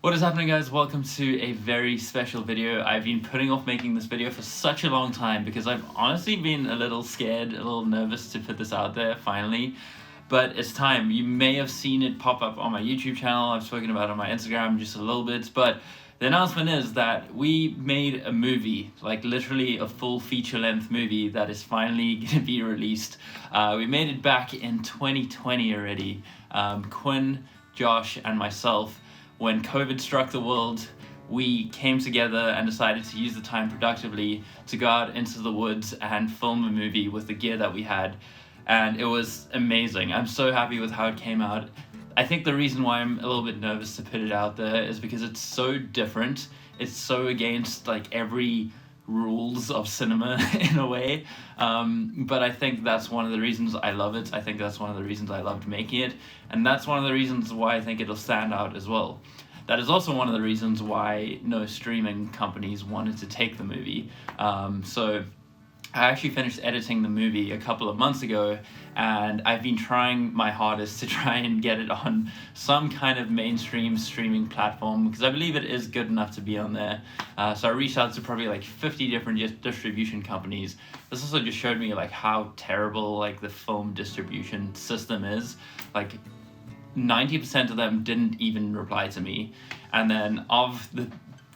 What is happening, guys? Welcome to a very special video. I've been putting off making this video for such a long time because I've honestly been a little scared, a little nervous to put this out there finally. But it's time. You may have seen it pop up on my YouTube channel. I've spoken about it on my Instagram just a little bit. But the announcement is that we made a movie, like literally a full feature-length movie that is finally going to be released. We made it back in 2020 already. Quinn, Josh, and myself. When COVID struck the world, we came together and decided to use the time productively to go out into the woods and film a movie with the gear that we had. And it was amazing. I'm so happy with how it came out. I think the reason why I'm a little bit nervous to put it out there is because it's so different. It's so against like every rules of cinema in a way. But I think that's one of the reasons I love it. I think that's one of the reasons I loved making it. And that's one of the reasons why I think it'll stand out as well. That is also one of the reasons why no streaming companies wanted to take the movie. So I actually finished editing the movie a couple of months ago, and I've been trying my hardest to try and get it on some kind of mainstream streaming platform because I believe it is good enough to be on there. So I reached out to probably like 50 different distribution companies. This also just showed me like how terrible like the film distribution system is. Like 90% of them didn't even reply to me, and then of the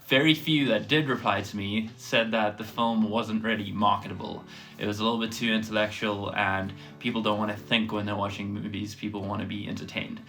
very few that did reply to me said that the film wasn't really marketable. It was a little bit too intellectual, and people don't want to think when they're watching movies. People want to be entertained.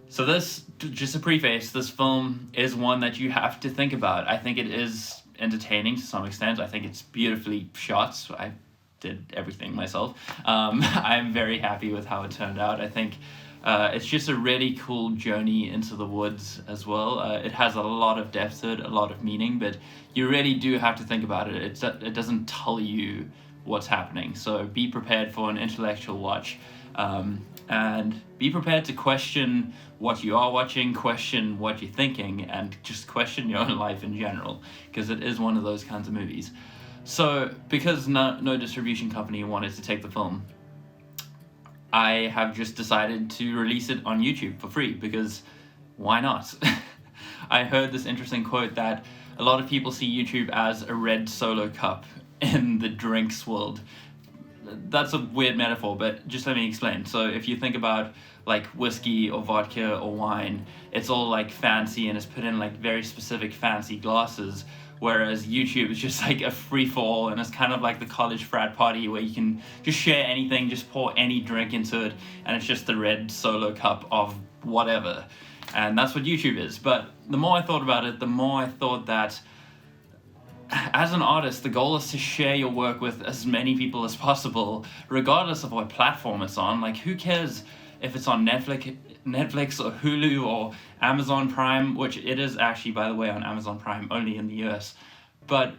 So this, just a preface, this film is one that you have to think about. I think it is entertaining to some extent. I think it's beautifully shot. So I did everything myself. I'm very happy with how it turned out. I think it's just a really cool journey into the woods as well. It has a lot of depth to it, a lot of meaning, but you really do have to think about it. It doesn't tell you what's happening. So be prepared for an intellectual watch, and be prepared to question what you are watching, question what you're thinking, and just question your own life in general, because it is one of those kinds of movies. So because no distribution company wanted to take the film, I have just decided to release it on YouTube for free, because why not? I heard this interesting quote that a lot of people see YouTube as a red Solo cup in the drinks world. That's a weird metaphor, but just let me explain. So if you think about like whiskey or vodka or wine, it's all like fancy and it's put in like very specific fancy glasses. Whereas YouTube is just like a free-for-all, and it's kind of like the college frat party where you can just share anything, just pour any drink into it, and it's just the red Solo cup of whatever. And that's what YouTube is. But the more I thought about it, the more I thought that as an artist, the goal is to share your work with as many people as possible, regardless of what platform it's on. Like, who cares if it's on Netflix or Hulu or Amazon Prime, which it is actually, by the way, on Amazon Prime only in the US. But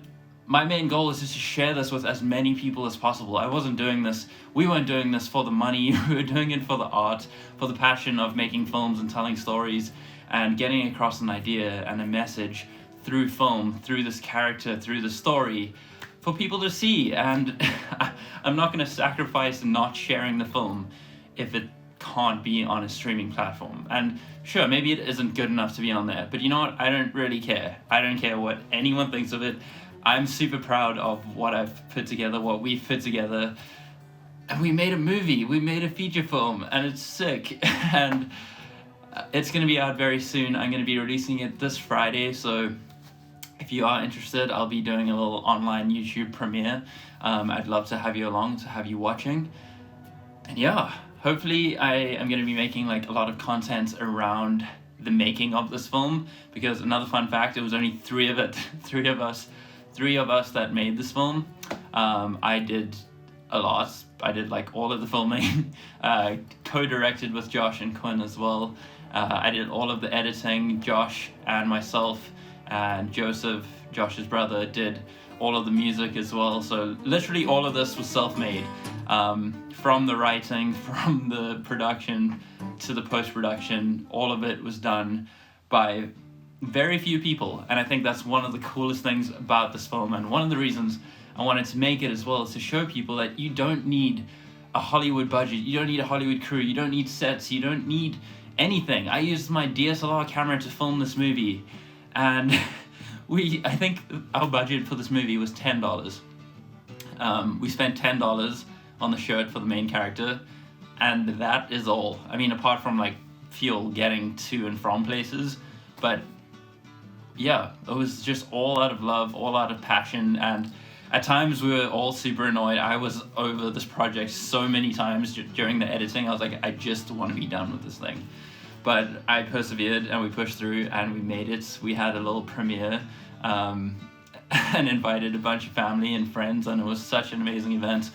my main goal is just to share this with as many people as possible. We weren't doing this for the money. We were doing it for the art, for the passion of making films and telling stories and getting across an idea and a message through film, through this character, through the story, for people to see. And I'm not going to sacrifice not sharing the film if it can't be on a streaming platform. And sure, maybe it isn't good enough to be on there, but you know what? I don't really care. I don't care what anyone thinks of it. I'm super proud of what I've put together, what we've put together. And we made a movie, we made a feature film, and it's sick. And it's going to be out very soon. I'm going to be releasing it this Friday, so if you are interested, I'll be doing a little online YouTube premiere. I'd love to have you along, to have you watching. And yeah, hopefully I am going to be making like a lot of content around the making of this film, because another fun fact, it was only three of us that made this film. I did a lot. I did like all of the filming, co-directed with Josh and Quinn as well. I did all of the editing. Josh and myself and Joseph, Josh's brother, did all of the music as well. So literally all of this was self-made. From the writing, from the production to the post-production, all of it was done by very few people. And I think that's one of the coolest things about this film, and one of the reasons I wanted to make it as well, is to show people that you don't need a Hollywood budget, you don't need a Hollywood crew, you don't need sets, you don't need anything. I used my DSLR camera to film this movie, and I think our budget for this movie was $10. We spent $10 on the shirt for the main character, and that is all. I mean, apart from like fuel getting to and from places, but yeah, it was just all out of love, all out of passion, and at times we were all super annoyed. I was over this project so many times during the editing. I was like, I just want to be done with this thing. But I persevered and we pushed through and we made it. We had a little premiere and invited a bunch of family and friends, and it was such an amazing event.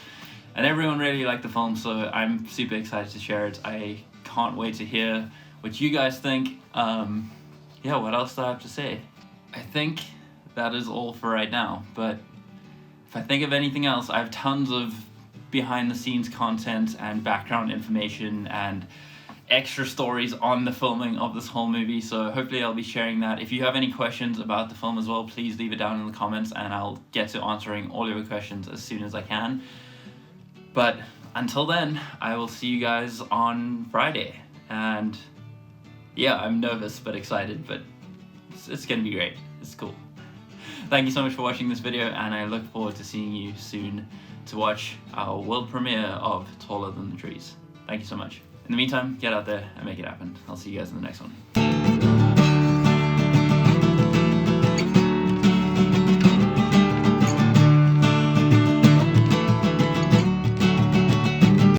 And everyone really liked the film, so I'm super excited to share it. I can't wait to hear what you guys think. Yeah, what else do I have to say? I think that is all for right now, but if I think of anything else, I have tons of behind the scenes content and background information and extra stories on the filming of this whole movie, so hopefully I'll be sharing that. If you have any questions about the film as well, please leave it down in the comments and I'll get to answering all your questions as soon as I can. But until then, I will see you guys on Friday, and yeah, I'm nervous but excited, but it's gonna be great. It's cool. Thank you so much for watching this video, and I look forward to seeing you soon to watch our world premiere of Taller Than the Trees. Thank you so much. In the meantime, get out there and make it happen. I'll see you guys in the next one.